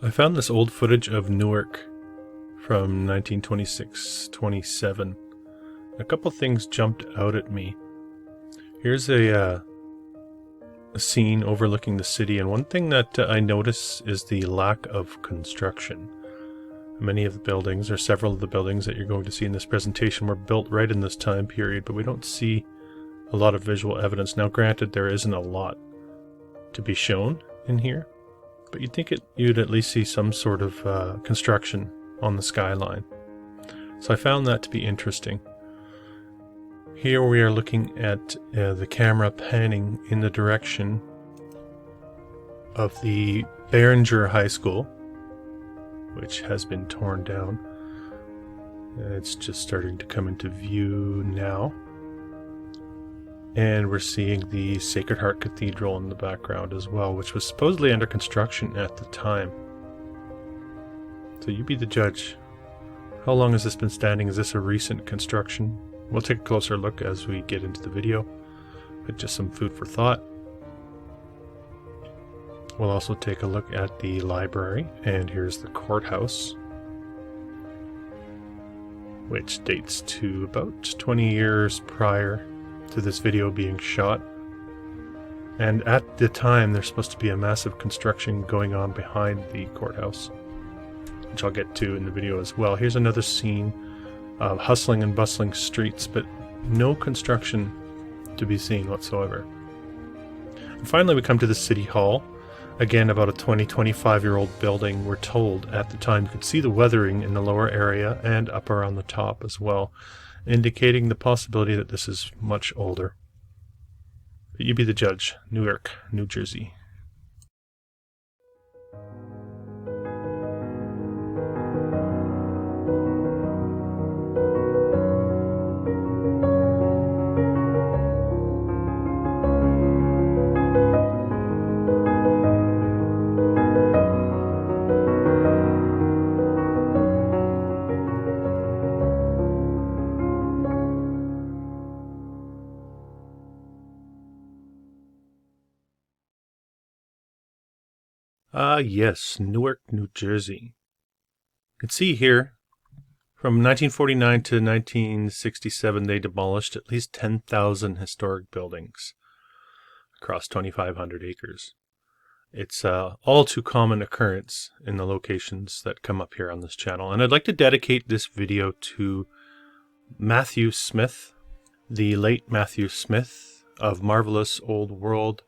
I found this old footage of Newark from 1926-27. A couple things jumped out at me. Here's a scene overlooking the city, and one thing that I notice is the lack of construction. Many of the buildings, or several of the buildings that you're going to see in this presentation, were built right in this time period, but we don't see a lot of visual evidence. Now, granted, there isn't a lot to be shown in here, but you'd think you'd at least see some sort of construction on the skyline. So I found that to be interesting. Here we are looking at the camera panning in the direction of the Behringer High School, which has been torn down. It's just starting to come into view now. And we're seeing the Sacred Heart Cathedral in the background as well, which was supposedly under construction at the time. So you be the judge. How long has this been standing? Is this a recent construction? We'll take a closer look as we get into the video, but just some food for thought. We'll also take a look at the library, and here's the courthouse, which dates to about 20 years prior to this video being shot. And at the time, there's supposed to be a massive construction going on behind the courthouse, which I'll get to in the video as well. Here's another scene of hustling and bustling streets, but no construction to be seen whatsoever. And finally, we come to the City Hall. Again, about a 25-year-old building. We're told at the time you could see the weathering in the lower area and up around the top as well, indicating the possibility that this is much older. But you be the judge. Newark, New Jersey. Yes, Newark, New Jersey. You can see here, from 1949 to 1967, they demolished at least 10,000 historic buildings across 2,500 acres. It's all too common occurrence in the locations that come up here on this channel. And I'd like to dedicate this video to Matthew Smith, the late Matthew Smith of Marvelous Old World,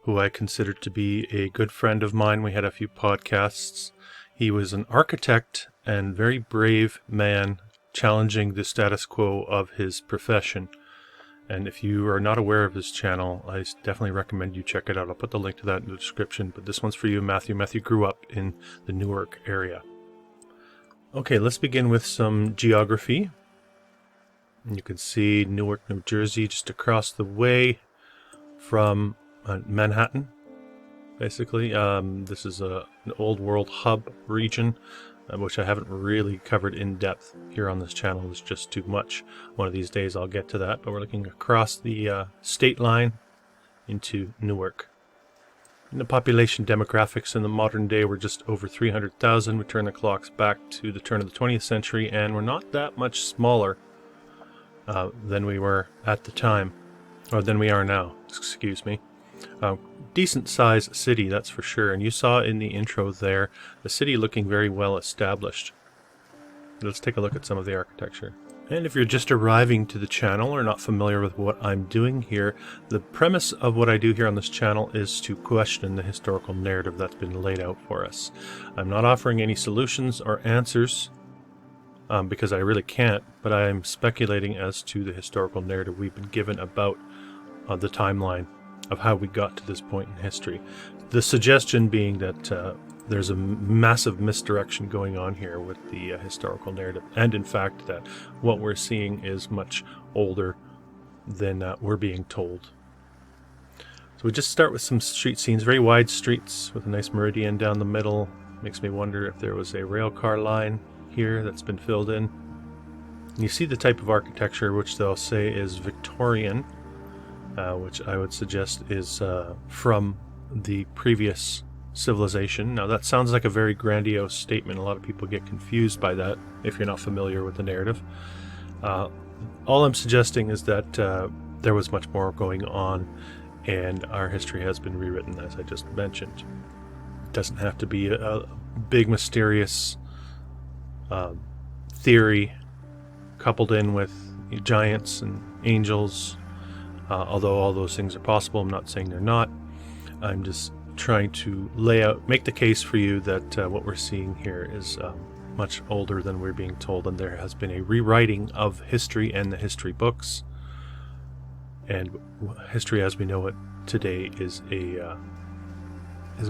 who I consider to be a good friend of mine. We had a few podcasts. He was an architect and very brave man, challenging the status quo of his profession. And if you are not aware of his channel, I definitely recommend you check it out. I'll put the link to that in the description, but this one's for you, Matthew. Matthew grew up in the Newark area. Okay, let's begin with some geography. You can see Newark, New Jersey, just across the way from Manhattan, basically. This is an old world hub region, which I haven't really covered in depth here on this channel. It's just too much. One of these days I'll get to that, but we're looking across the state line into Newark. And the population demographics in the modern day, we're just over 300,000. We turn the clocks back to the turn of the 20th century, and we're not that much smaller than we were at the time, or than we are now, excuse me. Decent sized city, that's for sure. And you saw in the intro there, the city looking very well established. Let's take a look at some of the architecture. And if you're just arriving to the channel or not familiar with what I'm doing here, the premise of what I do here on this channel is to question the historical narrative that's been laid out for us. I'm not offering any solutions or answers, because I really can't, but I am speculating as to the historical narrative we've been given about the timeline of how we got to this point in history. The suggestion being that there's a massive misdirection going on here with the historical narrative, and in fact that what we're seeing is much older than we're being told. So we just start with some street scenes, very wide streets with a nice meridian down the middle. Makes me wonder if there was a rail car line here that's been filled in. And you see the type of architecture which they'll say is Victorian, which I would suggest is from the previous civilization. Now that sounds like a very grandiose statement. A lot of people get confused by that if you're not familiar with the narrative. All I'm suggesting is that there was much more going on, and our history has been rewritten, as I just mentioned. It doesn't have to be a big mysterious theory coupled in with giants and angels, although all those things are possible. I'm not saying they're not. I'm just trying to make the case for you that what we're seeing here is much older than we're being told, and there has been a rewriting of history and the history books, and history as we know it today is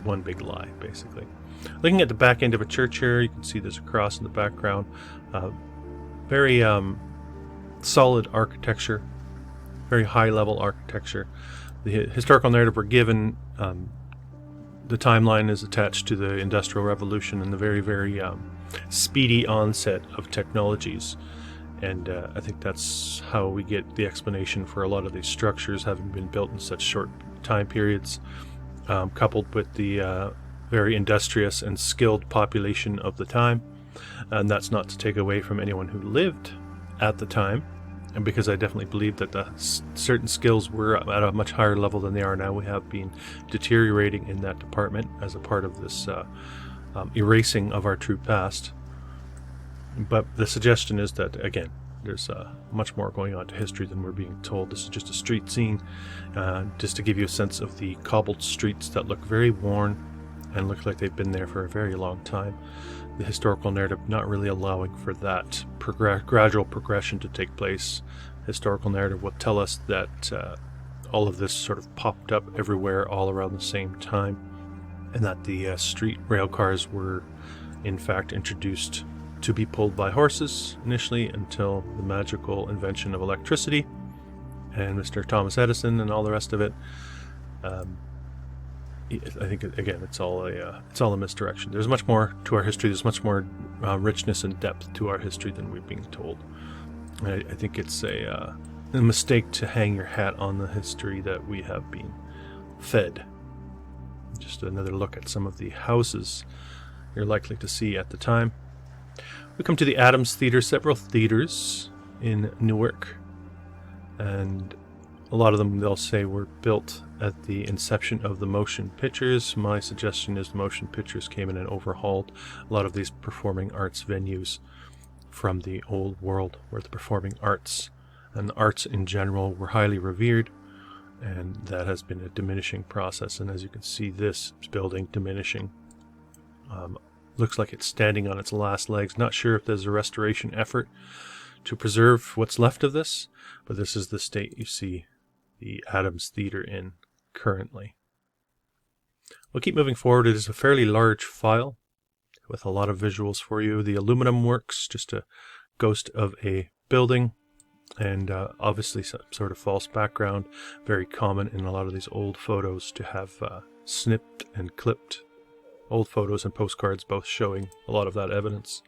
one big lie, basically. Looking at the back end of a church here, you can see there's a cross in the background. Very solid architecture, very high level architecture. The historical narrative we're given, the timeline is attached to the Industrial Revolution and the very, very speedy onset of technologies. And I think that's how we get the explanation for a lot of these structures having been built in such short time periods, coupled with the very industrious and skilled population of the time. And that's not to take away from anyone who lived at the time, and because I definitely believe that the certain skills were at a much higher level than they are now. We have been deteriorating in that department as a part of this erasing of our true past. But the suggestion is that, again, there's much more going on to history than we're being told. This is just a street scene, just to give you a sense of the cobbled streets that look very worn and look like they've been there for a very long time. The historical narrative not really allowing for that gradual progression to take place. Historical narrative will tell us that all of this sort of popped up everywhere all around the same time, and that the street rail cars were in fact introduced to be pulled by horses initially, until the magical invention of electricity and Mr. Thomas Edison and all the rest of it. I think, again, it's all a misdirection. There's much more to our history. There's much more richness and depth to our history than we're being told. I think it's a mistake to hang your hat on the history that we have been fed. Just another look at some of the houses you're likely to see at the time. We come to the Adams Theatre, several theaters in Newark, and a lot of them, they'll say, were built at the inception of the motion pictures. My suggestion is the motion pictures came in and overhauled a lot of these performing arts venues from the old world, where the performing arts and the arts in general were highly revered, and that has been a diminishing process. And as you can see, this building diminishing. Looks like it's standing on its last legs. Not sure if there's a restoration effort to preserve what's left of this, but this is the state you see the Adams Theatre in currently. We'll keep moving forward. It is a fairly large file with a lot of visuals for you. The aluminum works, just a ghost of a building, and obviously some sort of false background. Very common in a lot of these old photos to have snipped and clipped old photos and postcards, both showing a lot of that evidence.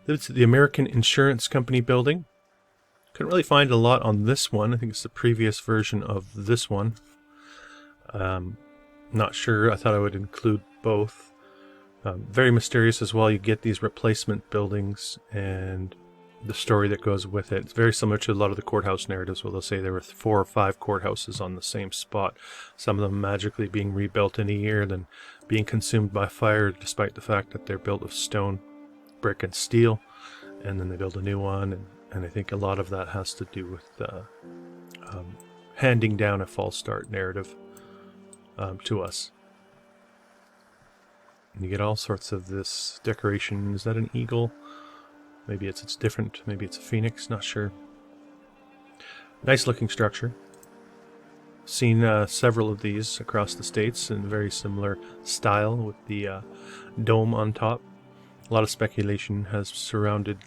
It's the American Insurance Company building. Couldn't really find a lot on this one. I think it's the previous version of this one. Not sure. I thought I would include both. Very mysterious as well. You get these replacement buildings and the story that goes with it. It's very similar to a lot of the courthouse narratives, where they'll say there were 4 or 5 courthouses on the same spot. Some of them magically being rebuilt in a year, then being consumed by fire, despite the fact that they're built of stone, brick, and steel. And then they build a new one, and I think a lot of that has to do with handing down a false start narrative to us. And you get all sorts of this decoration. Is that an eagle? Maybe it's different. Maybe it's a phoenix. Not sure. Nice looking structure. Seen several of these across the states in very similar style, with the dome on top. A lot of speculation has surrounded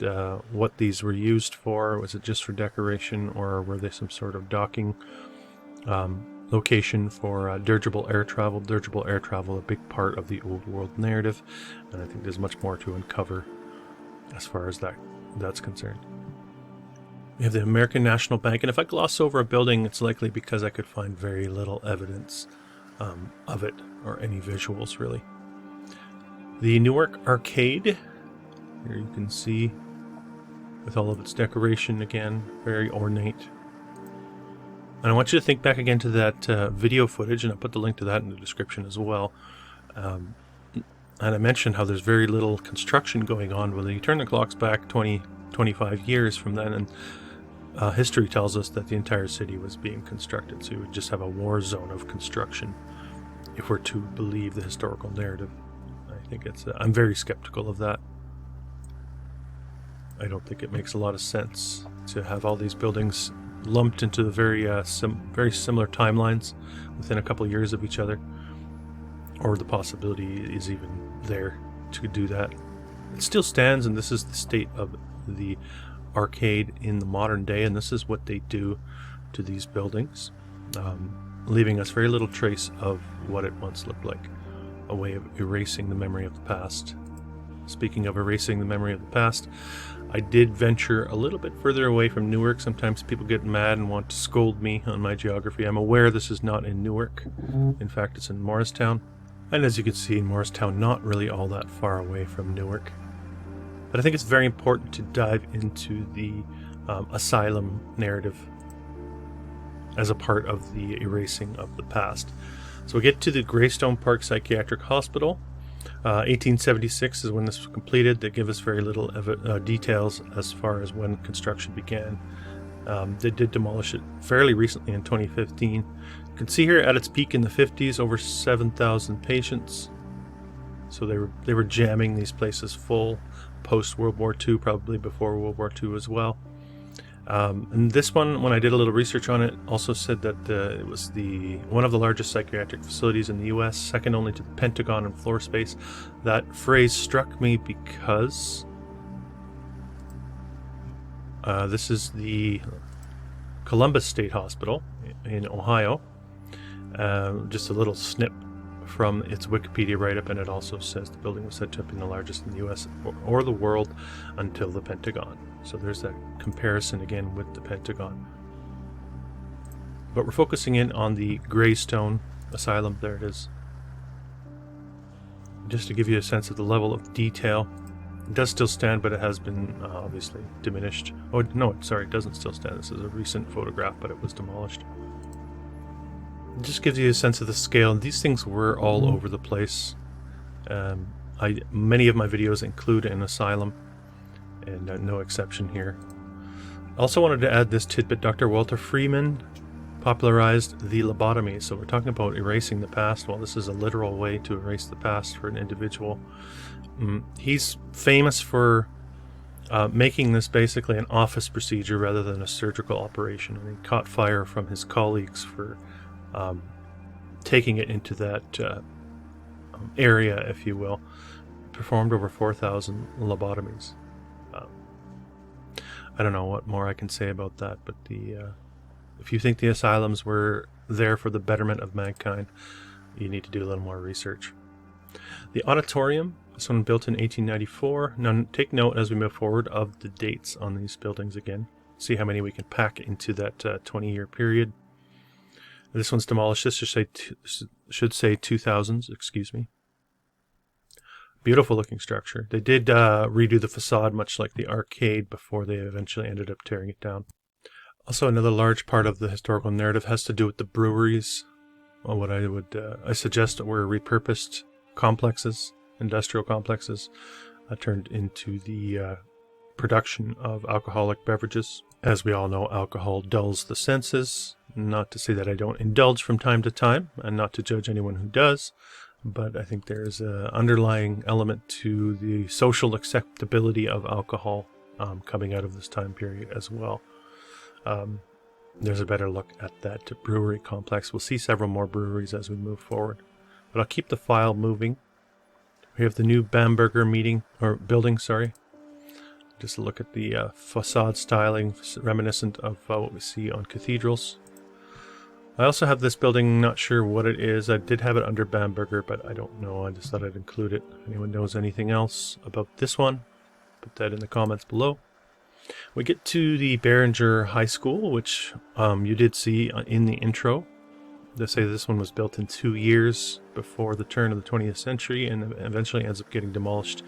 what these were used for. Was it just for decoration, or were they some sort of docking location for dirigible air travel? Dirigible air travel, a big part of the old world narrative, and I think there's much more to uncover as far as that's concerned. We have the American National Bank, and if I gloss over a building, it's likely because I could find very little evidence of it, or any visuals really. The Newark Arcade, here you can see, with all of its decoration again, very ornate. And I want you to think back again to that video footage, and I'll put the link to that in the description as well. And I mentioned how there's very little construction going on. Well, you turn the clocks back 25 years from then, and history tells us that the entire city was being constructed. So you would just have a war zone of construction, if we're to believe the historical narrative. I think I'm very skeptical of that. I don't think it makes a lot of sense to have all these buildings lumped into very similar timelines within a couple of years of each other, or the possibility is even there to do that. It still stands, and this is the state of the arcade in the modern day, and this is what they do to these buildings, leaving us very little trace of what it once looked like, a way of erasing the memory of the past. Speaking of erasing the memory of the past, I did venture a little bit further away from Newark. Sometimes people get mad and want to scold me on my geography. I'm aware this is not in Newark. In fact, it's in Morristown. And as you can see, in Morristown, not really all that far away from Newark. But I think it's very important to dive into the Asylum narrative as a part of the erasing of the past. So we get to the Greystone Park Psychiatric Hospital. 1876 is when this was completed. They give us very little details as far as when construction began. They did demolish it fairly recently in 2015. You can see here at its peak in the 50s, over 7,000 patients. So they were jamming these places full post World War II, probably before World War II as well. And this one, when I did a little research on it, also said that it was one of the largest psychiatric facilities in the U.S., second only to the Pentagon in floor space. That phrase struck me because this is the Columbus State Hospital in Ohio. Just a little snip from its Wikipedia write-up, and it also says the building was said to have been the largest in the U.S. or the world until the Pentagon. So there's that comparison again with the Pentagon. But we're focusing in on the Greystone Asylum. There it is. Just to give you a sense of the level of detail. It does still stand, but it has been obviously diminished. Oh, no, sorry, it doesn't still stand. This is a recent photograph, but it was demolished. It just gives you a sense of the scale. And these things were all over the place. Many of my videos include an asylum, and no exception here. I also wanted to add this tidbit. Dr. Walter Freeman popularized the lobotomy. So we're talking about erasing the past. Well, this is a literal way to erase the past for an individual. He's famous for making this basically an office procedure rather than a surgical operation. And he caught fire from his colleagues for taking it into that area, if you will. Performed over 4,000 lobotomies. I don't know what more I can say about that, but if you think the asylums were there for the betterment of mankind, you need to do a little more research. The auditorium, this one built in 1894. Now take note as we move forward of the dates on these buildings again. See how many we can pack into that 20-year period. This one's demolished. This should say 2000s, excuse me. Beautiful looking structure. They did redo the facade much like the arcade before they eventually ended up tearing it down. Also, another large part of the historical narrative has to do with the breweries. Well, what I suggest were repurposed complexes, industrial complexes, turned into the production of alcoholic beverages. As we all know, alcohol dulls the senses. Not to say that I don't indulge from time to time, and not to judge anyone who does, but I think there's an underlying element to the social acceptability of alcohol coming out of this time period as well. There's a better look at that brewery complex. We'll see several more breweries as we move forward, but I'll keep the file moving. We have the new Bamberger building. Just a look at the facade styling, reminiscent of what we see on cathedrals. I also have this building, not sure what it is. I did have it under Bamberger, but I don't know. I just thought I'd include it. If anyone knows anything else about this one, put that in the comments below. We get to the Behringer High School, which you did see in the intro. They say this one was built in 2 years before the turn of the 20th century and eventually ends up getting demolished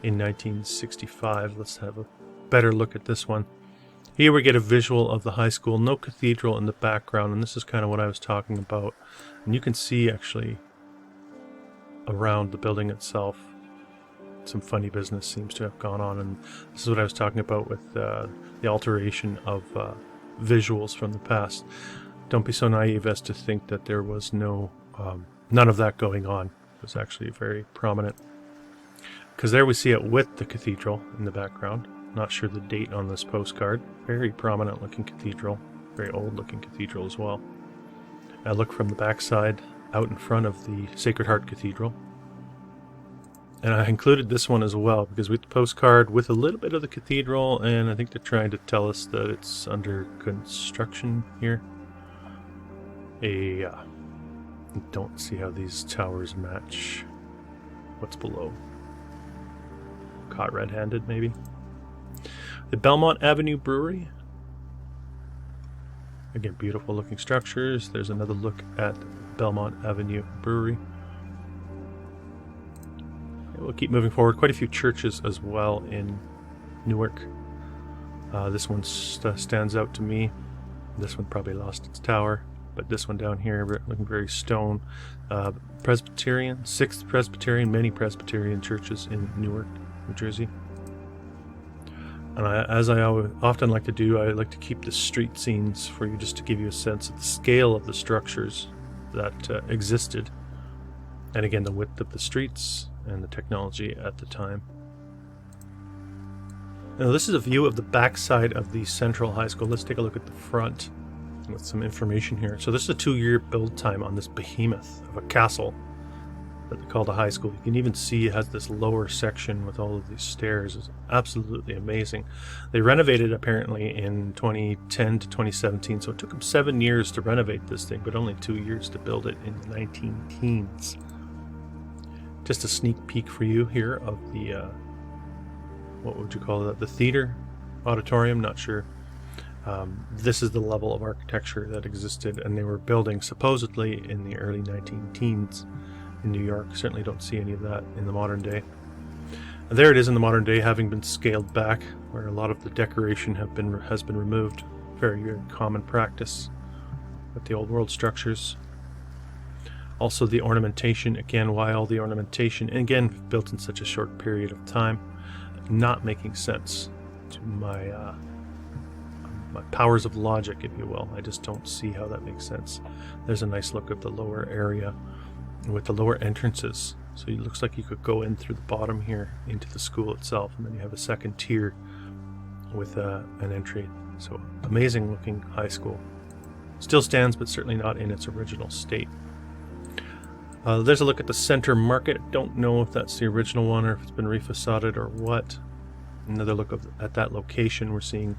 in 1965. Let's have a better look at this one. Here we get a visual of the high school. No cathedral in the background, and this is kind of what I was talking about. And you can see actually around the building itself some funny business seems to have gone on, and this is what I was talking about with the alteration of visuals from the past. Don't be so naive as to think that there was none of that going on. It was actually very prominent, because there we see it with the cathedral in the background. Not sure the date on this postcard. Very prominent looking cathedral, very old looking cathedral as well. I look from the backside out in front of the Sacred Heart Cathedral. And I included this one as well because with the postcard with a little bit of the cathedral, and I think they're trying to tell us that it's under construction here. I don't see how these towers match what's below. Caught red-handed, maybe. The Belmont Avenue Brewery. Again, beautiful looking structures. There's another look at Belmont Avenue Brewery. We'll keep moving forward. Quite a few churches as well in Newark. This one stands out to me. This one probably lost its tower, but this one down here looking very stone. Presbyterian, 6th Presbyterian, many Presbyterian churches in Newark, New Jersey. And as I often like to do, I like to keep the street scenes for you just to give you a sense of the scale of the structures that existed. And again, the width of the streets and the technology at the time. Now this is a view of the backside of the Central High School. Let's take a look at the front with some information here. So this is a 2-year build time on this behemoth of a castle that they call the high school. You can even see it has this lower section with all of these stairs. It's absolutely amazing. They renovated apparently in 2010 to 2017, so it took them 7 years to renovate this thing, but only 2 years to build it in the 19-teens. Just a sneak peek for you here of the, what would you call that? The theater auditorium, not sure. This is the level of architecture that existed, and they were building supposedly in the early 19-teens in New York. Certainly don't see any of that in the modern day. And there it is in the modern day, having been scaled back, where a lot of the decoration has been removed. Very, very common practice with the old world structures. Also the ornamentation, again, why all the ornamentation? And again, built in such a short period of time, not making sense to my powers of logic, if you will. I just don't see how that makes sense. There's a nice look at the lower area with the lower entrances. So it looks like you could go in through the bottom here into the school itself, and then you have a second tier with an entry. So amazing looking high school. Still stands, but certainly not in its original state. There's a look at the Center Market. I don't know if that's the original one or if it's been refacaded or what. Another look at that location. We're seeing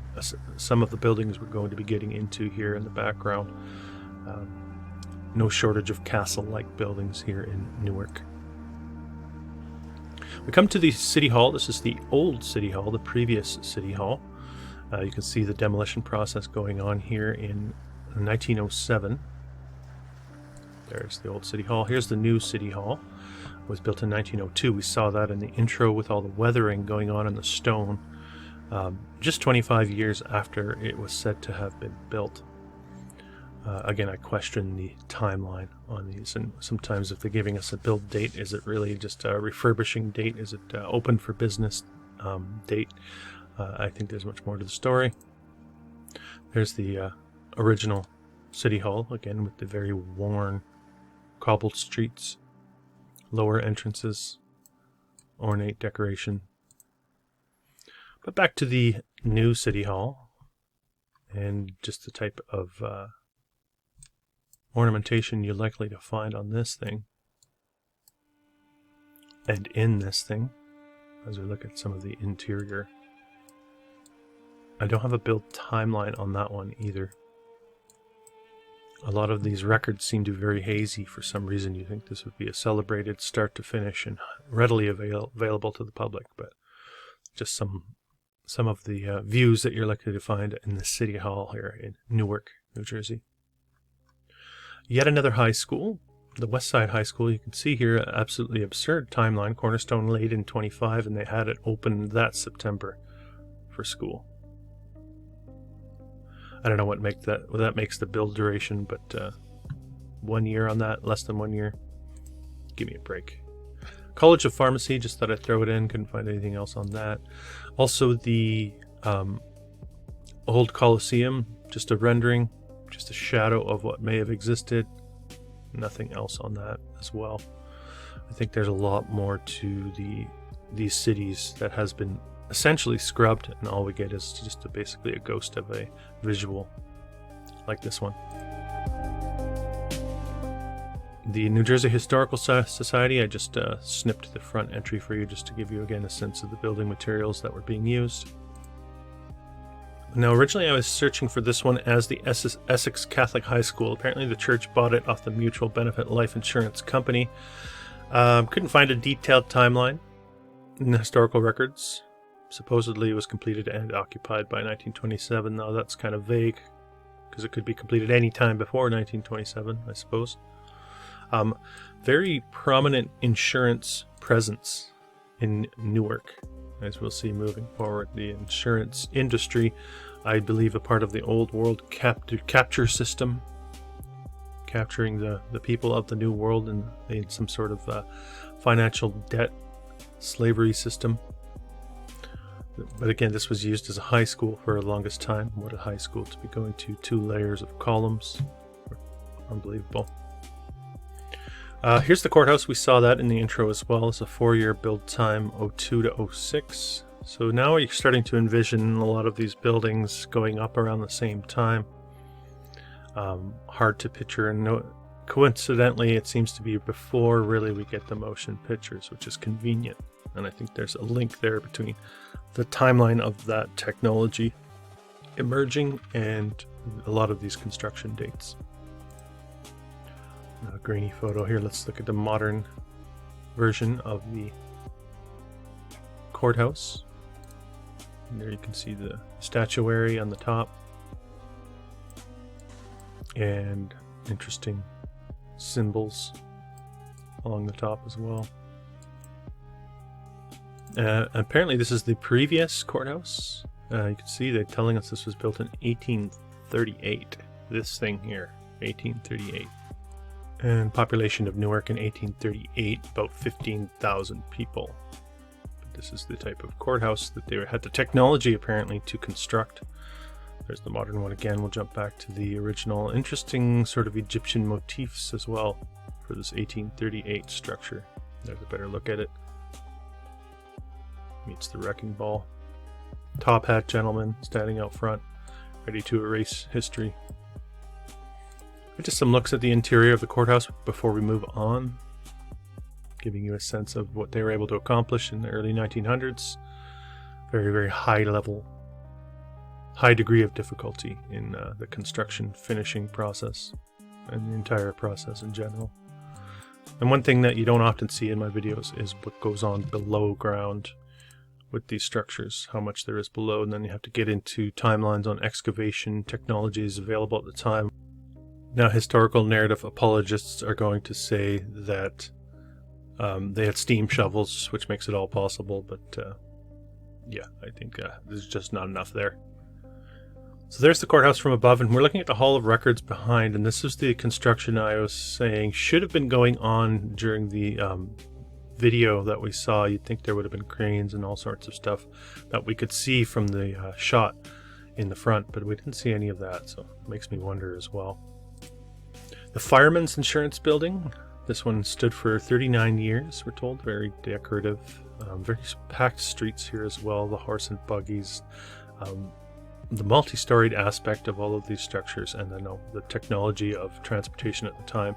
some of the buildings we're going to be getting into here in the background. No shortage of castle-like buildings here in Newark. We come to the City Hall. This is the old City Hall, the previous City Hall. You can see the demolition process going on here in 1907. There's the old City Hall. Here's the new City Hall. It was built in 1902. We saw that in the intro with all the weathering going on in the stone, just 25 years after it was said to have been built. Again, I question the timeline on these, and sometimes if they're giving us a build date, is it really just a refurbishing date? Is it open for business date? I think there's much more to the story. There's the original City Hall, again with the very worn cobbled streets, lower entrances, ornate decoration. But back to the new City Hall, and just the type of ornamentation you're likely to find on this thing and in this thing as we look at some of the interior. I don't have a build timeline on that one either. A lot of these records seem to be very hazy for some reason. You think this would be a celebrated start to finish and readily available to the public, but just some of the views that you're likely to find in the City Hall here in Newark, New Jersey. Yet another high school, the West Side High School. You can see here, absolutely absurd timeline. Cornerstone laid in 25, and they had it open that September for school. I don't know what that makes the build duration, but 1 year on that, less than 1 year. Give me a break. College of Pharmacy, just thought I'd throw it in. Couldn't find anything else on that. Also the old Colosseum, just a rendering, just a shadow of what may have existed. Nothing else on that as well. I think there's a lot more to these cities that has been essentially scrubbed, and all we get is just basically a ghost of a visual like this one. The New Jersey Historical Society, I just snipped the front entry for you just to give you again a sense of the building materials that were being used. Now, originally I was searching for this one as the Essex Catholic High School. Apparently the church bought it off the Mutual Benefit Life Insurance Company. Couldn't find a detailed timeline in the historical records. Supposedly it was completed and occupied by 1927. Now that's kind of vague, because it could be completed any time before 1927, I suppose. Very prominent insurance presence in Newark, as we'll see moving forward. The insurance industry, I believe, a part of the old world capture system, capturing the people of the new world in some sort of financial debt slavery system. But again, this was used as a high school for the longest time. What a high school to be going to 2 layers of columns. Unbelievable. Here's the courthouse. We saw that in the intro as well. It's a 4-year build time, 02 to 06. So now you're starting to envision a lot of these buildings going up around the same time. Hard to picture, and coincidentally it seems to be before really we get the motion pictures, which is convenient. And I think there's a link there between the timeline of that technology emerging and a lot of these construction dates. A grainy photo here. Let's look at the modern version of the courthouse. And there you can see the statuary on the top and interesting symbols along the top as well. Apparently this is the previous courthouse. You can see they're telling us this was built in 1838. This thing here, 1838. And population of Newark in 1838, about 15,000 people. But this is the type of courthouse that they had the technology apparently to construct. There's the modern one again. We'll jump back to the original. Interesting sort of Egyptian motifs as well for this 1838 structure. There's a better look at it. Meets the wrecking ball. Top hat gentleman standing out front, ready to erase history. Just some looks at the interior of the courthouse before we move on, giving you a sense of what they were able to accomplish in the early 1900s. Very, very high level, high degree of difficulty in the construction finishing process and the entire process in general. And one thing that you don't often see in my videos is what goes on below ground with these structures, how much there is below, and then you have to get into timelines on excavation technologies available at the time. Now, historical narrative apologists are going to say that they had steam shovels, which makes it all possible, but yeah, I think there's just not enough there. So there's the courthouse from above, and we're looking at the Hall of Records behind, and this is the construction I was saying should have been going on during the video that we saw. You'd think there would have been cranes and all sorts of stuff that we could see from the shot in the front, but we didn't see any of that, so it makes me wonder as well. The Fireman's Insurance Building, this one stood for 39 years, we're told. Very decorative, very packed streets here as well, the horse and buggies, the multi-storied aspect of all of these structures, and then the technology of transportation at the time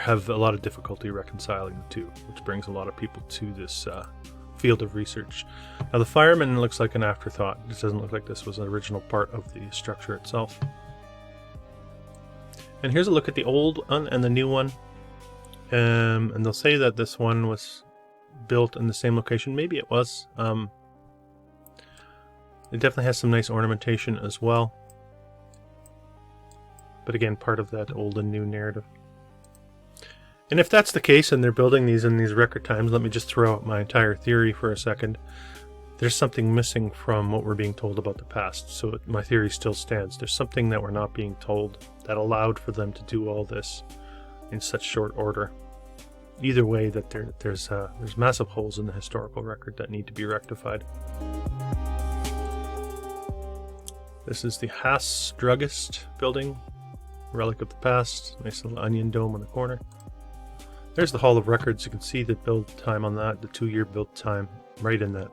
have a lot of difficulty reconciling the two, which brings a lot of people to this field of research. Now the fireman looks like an afterthought. It doesn't look like this was an original part of the structure itself. And here's a look at the old one and the new one. And they'll say that this one was built in the same location. Maybe it was. It definitely has some nice ornamentation as well. But again, part of that old and new narrative. And if that's the case and they're building these in these record times, let me just throw out my entire theory for a second. There's something missing from what we're being told about the past. So my theory still stands. There's something that we're not being told that allowed for them to do all this in such short order. Either way, that there's massive holes in the historical record that need to be rectified. This is the Haas Druggist building, relic of the past. Nice little onion dome on the corner. There's the Hall of Records. You can see the build time on that, the 2-year build time, right in that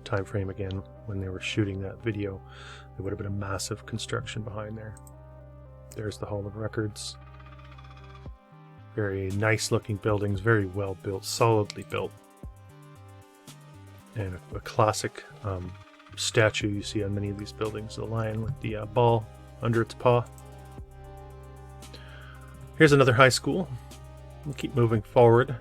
time frame again when they were shooting that video. There would have been a massive construction behind there. There's the Hall of Records. Very nice looking buildings, very well built, solidly built. And a classic statue you see on many of these buildings, the lion with the ball under its paw. Here's another high school. We'll keep moving forward.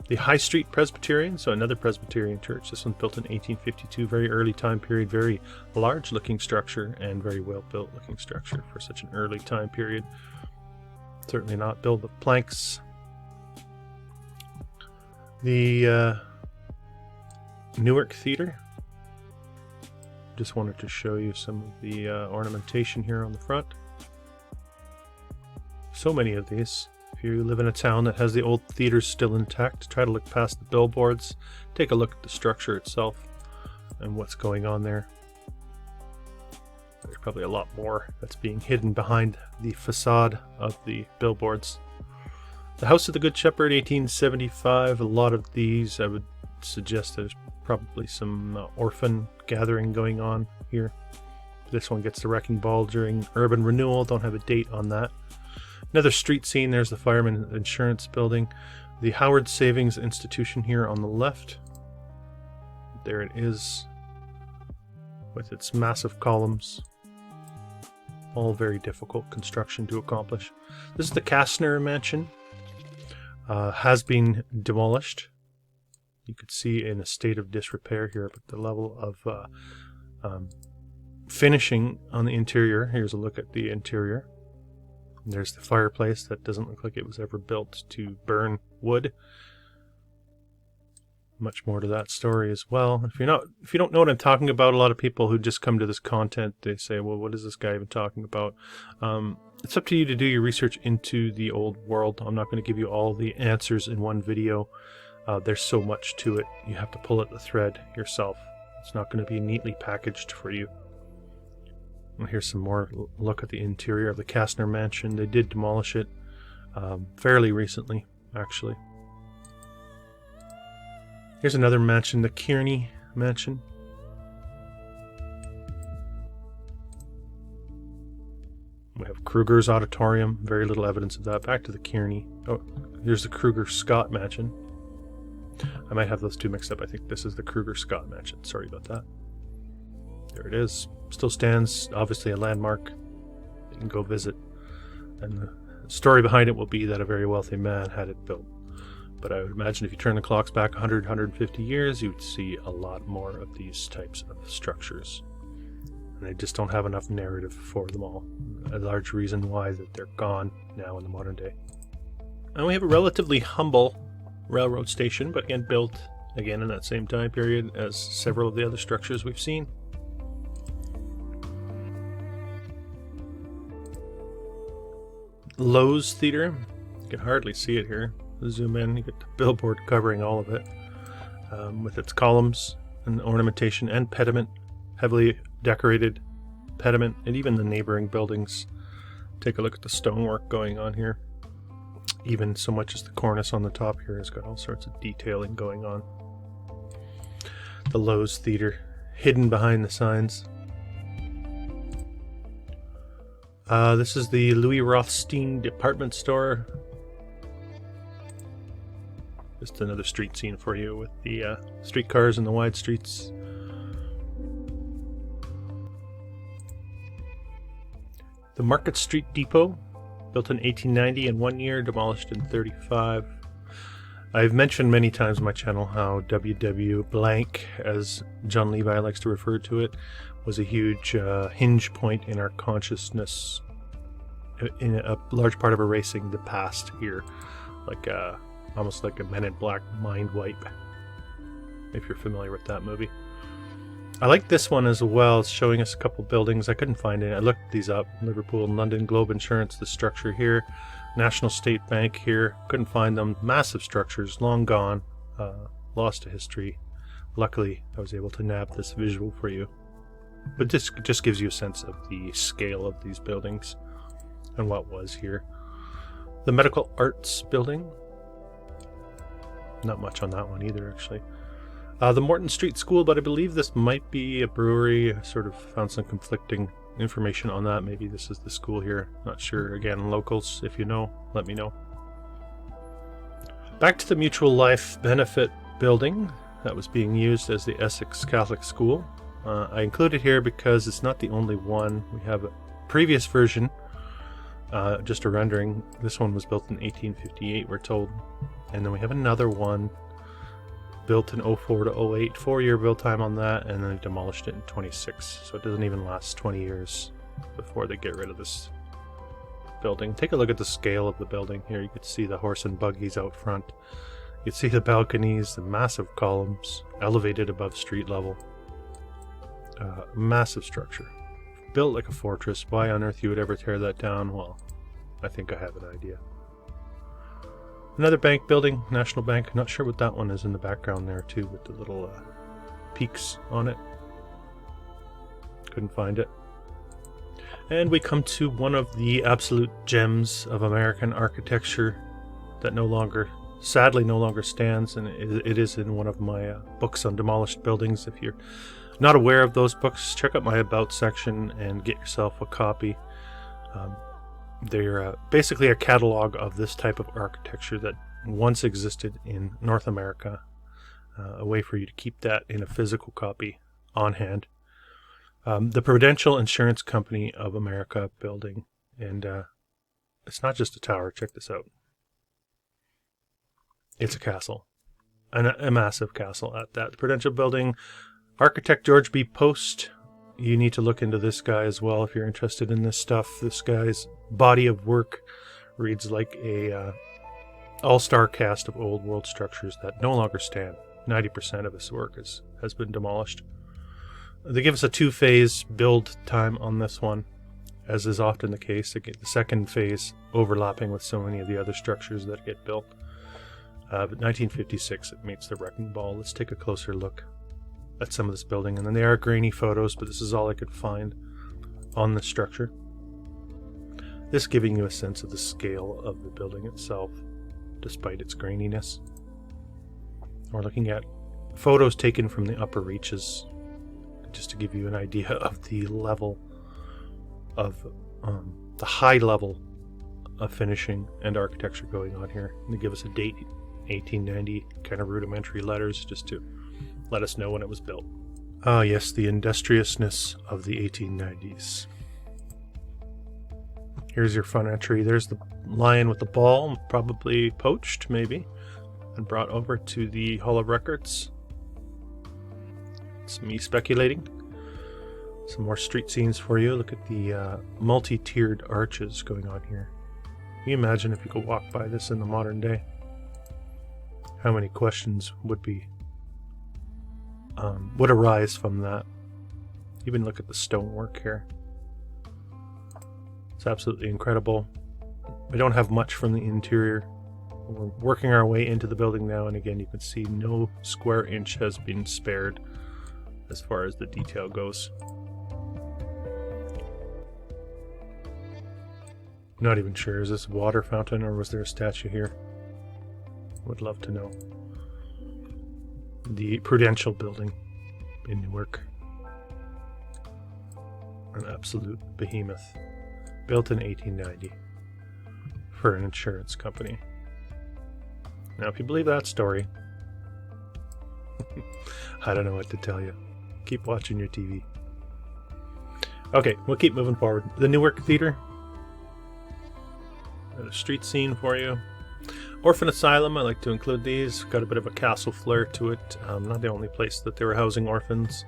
The High Street Presbyterian, so another Presbyterian church. This one's built in 1852, very early time period, very large looking structure and very well built looking structure for such an early time period. Certainly not built with planks. The Newark Theater. Just wanted to show you some of the ornamentation here on the front. So many of these. If you live in a town that has the old theaters still intact, try to look past the billboards, take a look at the structure itself and what's going on there. There's probably a lot more that's being hidden behind the facade of the billboards. The House of the Good Shepherd, 1875. A lot of these, I would suggest there's probably some orphan gathering going on here. This one gets the wrecking ball during urban renewal. Don't have a date on that. Another street scene, there's the Fireman Insurance Building. The Howard Savings Institution here on the left. There it is, with its massive columns. All very difficult construction to accomplish. This is the Kastner Mansion. Has been demolished. You could see in a state of disrepair here, but the level of finishing on the interior. Here's a look at the interior. There's the fireplace that doesn't look like it was ever built to burn wood. Much more to that story as well. If you don't know what I'm talking about, a lot of people who just come to this content, they say, well, what is this guy even talking about? It's up to you to do your research into the old world. I'm not going to give you all the answers in one video. There's so much to it. You have to pull at the thread yourself. It's not going to be neatly packaged for you. Well, here's some more look at the interior of the Kastner Mansion. They did demolish it fairly recently, actually. Here's another mansion, the Kearney Mansion. We have Kruger's Auditorium. Very little evidence of that. Back to the Kearney. Oh, here's the Kruger-Scott Mansion. I might have those two mixed up. I think this is the Kruger-Scott Mansion. Sorry about that. There it is. Still stands, obviously a landmark. You can go visit. And the story behind it will be that a very wealthy man had it built. But I would imagine if you turn the clocks back 100, 150 years, you'd see a lot more of these types of structures. And they just don't have enough narrative for them all. A large reason why that they're gone now in the modern day. And we have a relatively humble railroad station, but again built again in that same time period as several of the other structures we've seen. Lowe's Theater. You can hardly see it here. Zoom in, you get the billboard covering all of it, with its columns and ornamentation and pediment, heavily decorated pediment, and even the neighboring buildings. Take a look at the stonework going on here. Even so much as the cornice on the top here has got all sorts of detailing going on. The Lowe's Theater, hidden behind the signs. This is the Louis Rothstein department store. Just another street scene for you with the streetcars and the wide streets. The Market Street Depot, built in 1890 in 1 year, demolished in 35. I've mentioned many times on my channel how WW blank, as John Levi likes to refer to it, was a huge hinge point in our consciousness in a large part of erasing the past here, like almost like a Men in Black mind wipe, if you're familiar with that movie. I like this one as well. It's showing us a couple buildings. I couldn't find any. I looked these up. Liverpool and London, Globe Insurance, the structure here. National State Bank here. Couldn't find them. Massive structures, long gone, lost to history. Luckily, I was able to nab this visual for you. But this just gives you a sense of the scale of these buildings and what was here. The Medical Arts Building. Not much on that one either, actually. The Morton Street School, but I believe this might be a brewery. I sort of found some conflicting information on that. Maybe this is the school here. Not sure. Again, locals, if you know, let me know. Back to the Mutual Life Benefit Building that was being used as the Essex Catholic School. I included here because it's not the only one. We have a previous version, just a rendering. This one was built in 1858, we're told. And then we have another one built in 04 to 08, 4-year build time on that, and then they demolished it in 26. So it doesn't even last 20 years before they get rid of this building. Take a look at the scale of the building here. You can see the horse and buggies out front. You can see the balconies, the massive columns, elevated above street level. Massive structure. Built like a fortress. Why on earth you would ever tear that down? Well, I think I have an idea. Another bank building, National Bank. Not sure what that one is in the background there too, with the little peaks on it. Couldn't find it. And we come to one of the absolute gems of American architecture that sadly no longer stands, and it is in one of my books on demolished buildings. If you're not aware of those books, check out my About section and get yourself a copy. They're basically a catalog of this type of architecture that once existed in North America, a way for you to keep that in a physical copy on hand. The Prudential Insurance Company of America building, and it's not just a tower. Check this out. It's a castle, and a massive castle at that. The Prudential building, architect George B. Post. You need to look into this guy as well if you're interested in this stuff. This guy's body of work reads like a all-star cast of old world structures that no longer stand. 90% of his work has been demolished. They give us a 2-phase build time on this one, as is often the case. The second phase overlapping with so many of the other structures that get built. But 1956, it meets the wrecking ball. Let's take a closer look at some of this building, and then they are grainy photos, but this is all I could find on the structure. This giving you a sense of the scale of the building itself, despite its graininess. We're looking at photos taken from the upper reaches, just to give you an idea of the level of the high level of finishing and architecture going on here. And they give us a date, 1890, kind of rudimentary letters, just to let us know when it was built. Ah, yes, the industriousness of the 1890s. Here's your front entry. There's the lion with the ball, probably poached, maybe, and brought over to the Hall of Records. It's me speculating. Some more street scenes for you. Look at the multi-tiered arches going on here. Can you imagine if you could walk by this in the modern day? How many questions would arise from that? Even look at the stonework here. It's absolutely incredible. We don't have much from the interior. We're working our way into the building now, and again, you can see no square inch has been spared as far as the detail goes. Not even sure, is this a water fountain or was there a statue here? Would love to know. The Prudential building in Newark. An absolute behemoth. Built in 1890 for an insurance company. Now, if you believe that story, I don't know what to tell you. Keep watching your TV. Okay, we'll keep moving forward. The Newark Theater. Got a street scene for you. Orphan Asylum, I like to include these. Got a bit of a castle flair to it. Not the only place that they were housing orphans.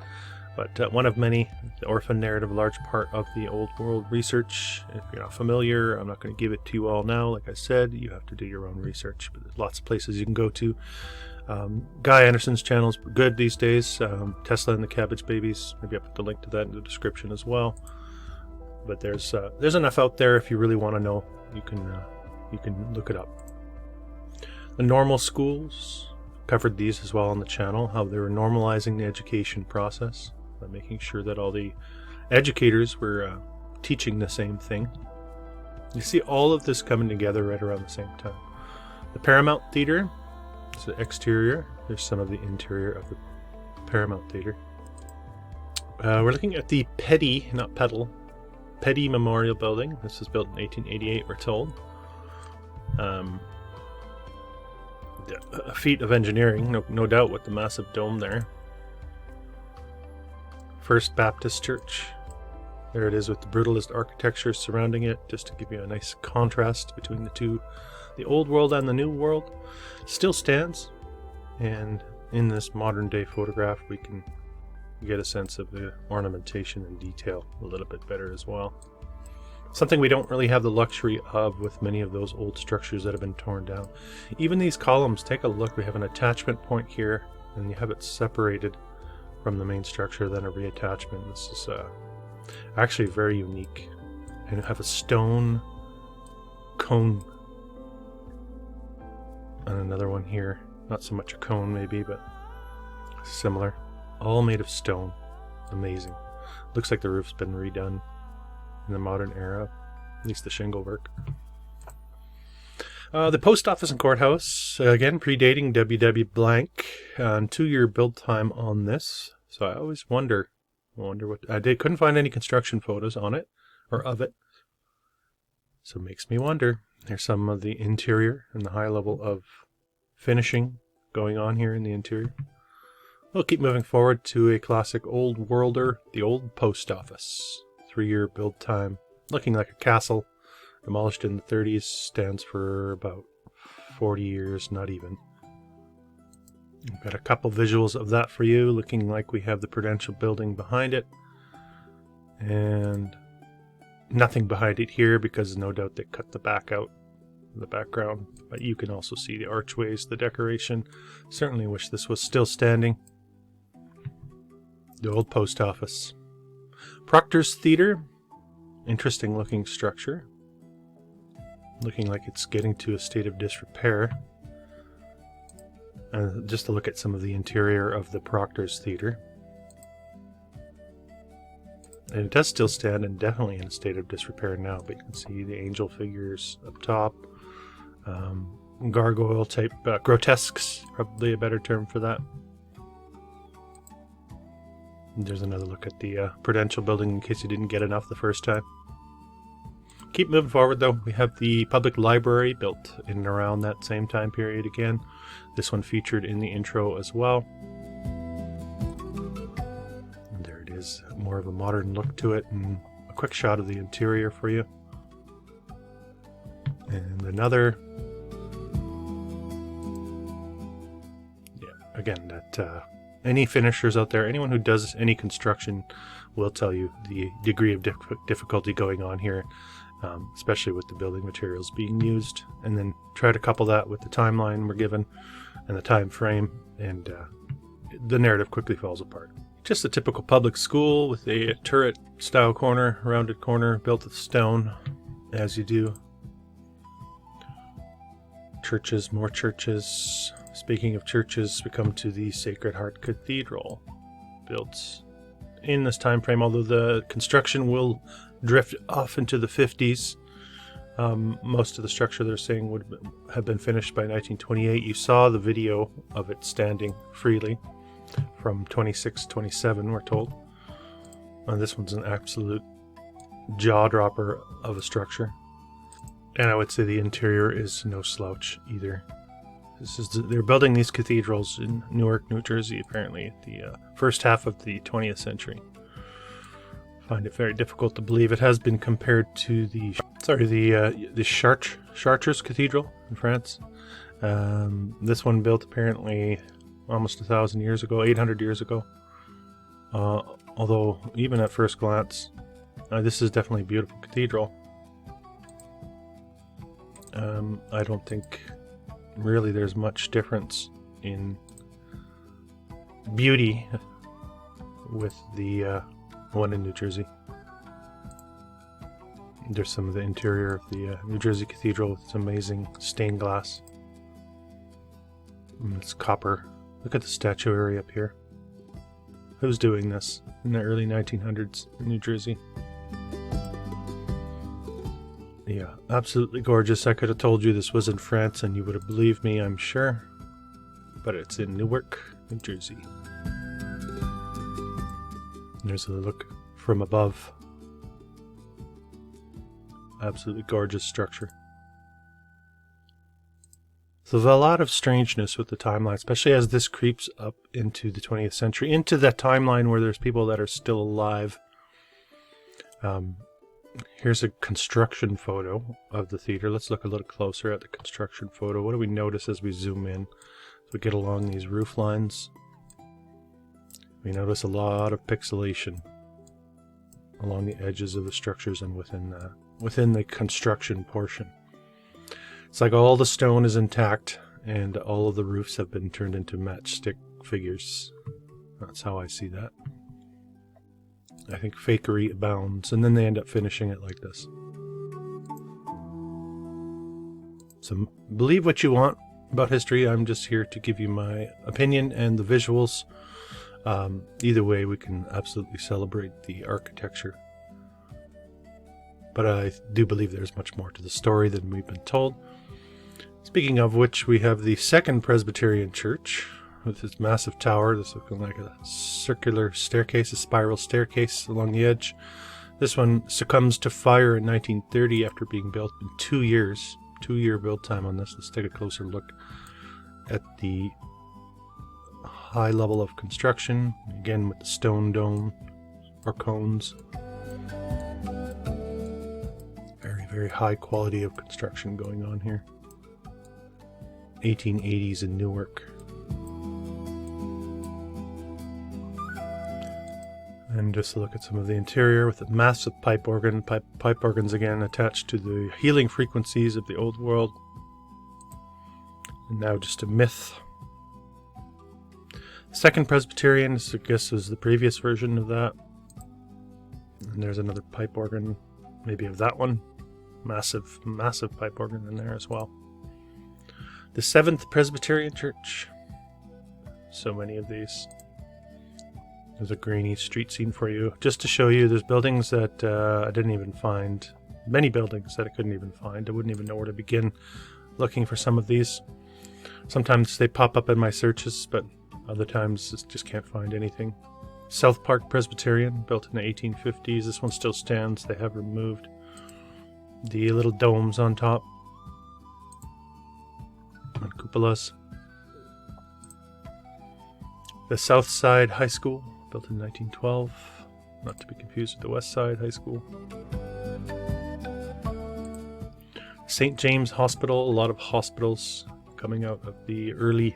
But one of many, the orphan narrative, a large part of the old world research. If you're not familiar, I'm not going to give it to you all now. Like I said, you have to do your own research, but there's lots of places you can go to. Guy Anderson's channel is good these days. Tesla and the Cabbage Babies. Maybe I'll put the link to that in the description as well. But there's enough out there if you really want to know. You can look it up. The normal schools, covered these as well on the channel, how they were normalizing the education process by making sure that all the educators were teaching the same thing. You see all of this coming together right around the same time. The Paramount Theater is the exterior. There's some of the interior of the Paramount Theater. We're looking at the Petty Memorial Building. This was built in 1888, we're told. A feat of engineering, no doubt, with the massive dome there. First Baptist Church. There it is with the brutalist architecture surrounding it, just to give you a nice contrast between the two, the old world and the new world. Still stands, and in this modern day photograph we can get a sense of the ornamentation and detail a little bit better as well. Something we don't really have the luxury of with many of those old structures that have been torn down. Even these columns, take a look. We have an attachment point here, and you have it separated from the main structure, then a reattachment. This is actually very unique. And you have a stone cone. And another one here. Not so much a cone maybe, but similar. All made of stone. Amazing. Looks like the roof's been redone in the modern era, at least the shingle work. The post office and courthouse, again predating WW blank, 2-year build time on this. So I always wonder what couldn't find any construction photos on it or of it. So it makes me wonder. Here's some of the interior and the high level of finishing going on here in the interior. We'll keep moving forward to a classic old worlder, the old post office. 3-year build time, looking like a castle, demolished in the 30s, stands for about 40 years, not even. We've got a couple visuals of that for you, looking like we have the Prudential building behind it, and nothing behind it here because no doubt they cut the back out, the background, but you can also see the archways, the decoration. Certainly wish this was still standing. The old post office. Proctor's Theater, interesting looking structure, looking like it's getting to a state of disrepair. Just to look at some of the interior of the Proctor's Theater. And it does still stand and definitely in a state of disrepair now, but you can see the angel figures up top. Gargoyle type grotesques, probably a better term for that. There's another look at the Prudential building in case you didn't get enough the first time. Keep moving forward though. We have the public library built in and around that same time period again. This one featured in the intro as well. And there it is, more of a modern look to it, and a quick shot of the interior for you. And another. Yeah, again, that any finishers out there, anyone who does any construction will tell you the degree of difficulty going on here, especially with the building materials being used. And then try to couple that with the timeline we're given and the time frame, and the narrative quickly falls apart. Just a typical public school with a turret style corner, rounded corner, built of stone, as you do. Churches, more churches. Speaking of churches, we come to the Sacred Heart Cathedral, built in this time frame, although the construction will drift off into the 50s. Most of the structure they're saying would have been finished by 1928. You saw the video of it standing freely from 26-27, we're told. And this one's an absolute jaw-dropper of a structure. And I would say the interior is no slouch either. They're building these cathedrals in Newark, New Jersey, apparently, at the first half of the 20th century. Find it very difficult to believe. It has been compared to the Chartres Cathedral in France. This one built apparently almost 1,000 years ago, 800 years ago. Although, even at first glance, this is definitely a beautiful cathedral. I don't think really there's much difference in beauty with the one in New Jersey. There's some of the interior of the New Jersey Cathedral with its amazing stained glass. It's copper. Look at the statuary up here. Who's doing this in the early 1900s in New Jersey? Yeah, absolutely gorgeous. I could have told you this was in France and you would have believed me, I'm sure. But it's in Newark, New Jersey. And there's a look from above. Absolutely gorgeous structure. So there's a lot of strangeness with the timeline, especially as this creeps up into the 20th century, into that timeline where there's people that are still alive. Here's a construction photo of the theater. Let's look a little closer at the construction photo. What do we notice as we zoom in? As we get along these roof lines, we notice a lot of pixelation along the edges of the structures and within the construction portion. It's like all the stone is intact and all of the roofs have been turned into matchstick figures. That's how I see that. I think fakery abounds, and then they end up finishing it like this. So believe what you want about history. I'm just here to give you my opinion and the visuals. Either way, we can absolutely celebrate the architecture. But I do believe there's much more to the story than we've been told. Speaking of which, we have the Second Presbyterian Church with its massive tower. This looking like a circular staircase, a spiral staircase along the edge. This one succumbs to fire in 1930 after being built in 2 years. 2-year build time on this. Let's take a closer look at the high level of construction. Again with the stone dome or cones. Very, very high quality of construction going on here. 1880s in Newark. And just look at some of the interior with a massive pipe organ. Pipe organs again attached to the healing frequencies of the old world. And now just a myth. Second Presbyterian, I guess, is the previous version of that. And there's another pipe organ, maybe of that one. Massive, massive pipe organ in there as well. The Seventh Presbyterian Church. So many of these. There's a grainy street scene for you. Just to show you, there's buildings that I didn't even find. Many buildings that I couldn't even find. I wouldn't even know where to begin looking for some of these. Sometimes they pop up in my searches, but other times just can't find anything. South Park Presbyterian, built in the 1850s. This one still stands. They have removed the little domes on top. And cupolas. The South Side High School, built in 1912, not to be confused with the West Side High School. St. James Hospital, a lot of hospitals coming out of the early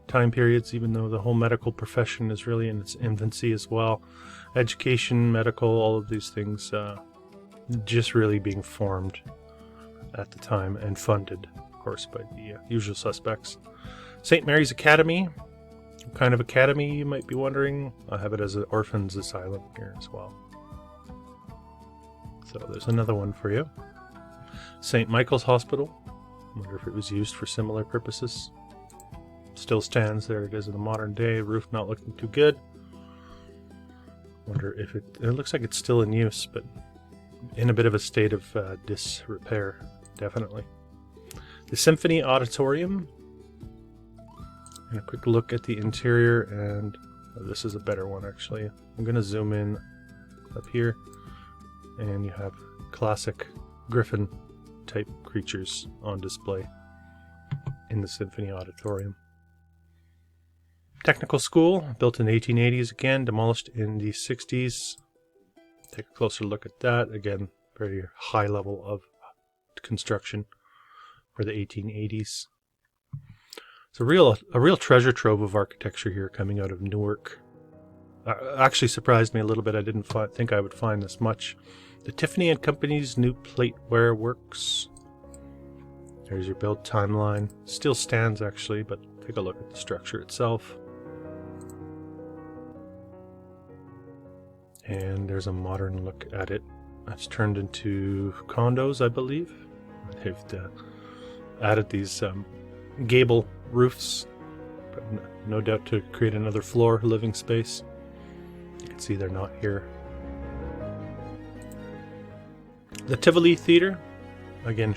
time periods, even though the whole medical profession is really in its infancy as well. Education, medical, all of these things just really being formed at the time and funded, of course, by the usual suspects. St. Mary's Academy. What kind of academy, you might be wondering? I have it as an orphans asylum here as well. So there's another one for you. St. Michael's Hospital. I wonder if it was used for similar purposes. Still stands. There it is in the modern day. Roof not looking too good. Wonder if it looks like it's still in use, but in a bit of a state of disrepair, definitely. The Symphony Auditorium. And a quick look at the interior, and this is a better one actually. I'm going to zoom in up here, and you have classic Griffin type creatures on display in the Symphony Auditorium. Technical School, built in the 1880s again, demolished in the 60s. Take a closer look at that. Again, very high level of construction for the 1880s. It's a real treasure trove of architecture here coming out of Newark. Actually surprised me a little bit. I didn't think I would find this much. The Tiffany and Company's new plateware works. There's your build timeline. Still stands actually, but take a look at the structure itself. And there's a modern look at it. It's turned into condos, I believe. They've added these gable roofs, but no doubt to create another floor living space. You can see they're not here. The Tivoli Theatre, again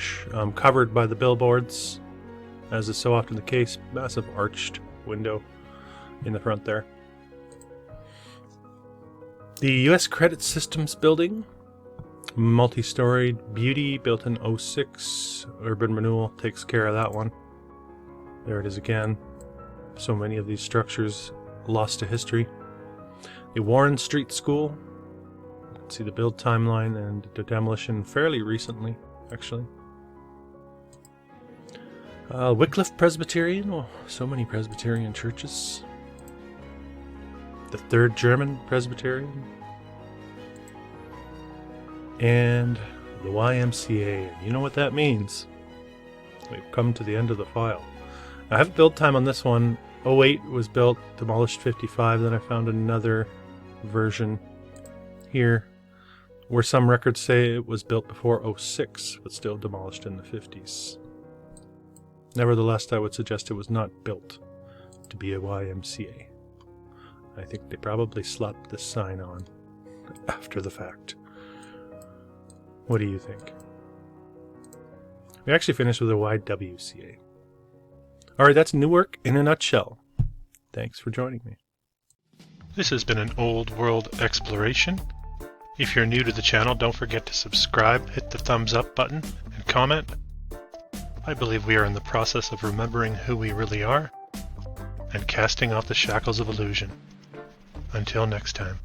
covered by the billboards, as is so often the case. Massive arched window in the front there. The U.S. Credit Systems building, multi-storied beauty, built in 06. Urban Renewal takes care of that one. There it is again. So many of these structures lost to history. The Warren Street School. You can see the build timeline and the demolition fairly recently, actually. Wycliffe Presbyterian. Oh, so many Presbyterian churches. The Third German Presbyterian. And the YMCA. You know what that means. We've come to the end of the file. I have build time on this one. 08 was built, demolished 55. Then I found another version here where some records say it was built before 06, but still demolished in the 50s. Nevertheless, I would suggest it was not built to be a YMCA. I think they probably slapped this sign on after the fact. What do you think? We actually finished with a YWCA. Alright, that's Newark in a nutshell. Thanks for joining me. This has been an old world exploration. If you're new to the channel, don't forget to subscribe, hit the thumbs up button, and comment. I believe we are in the process of remembering who we really are and casting off the shackles of illusion. Until next time.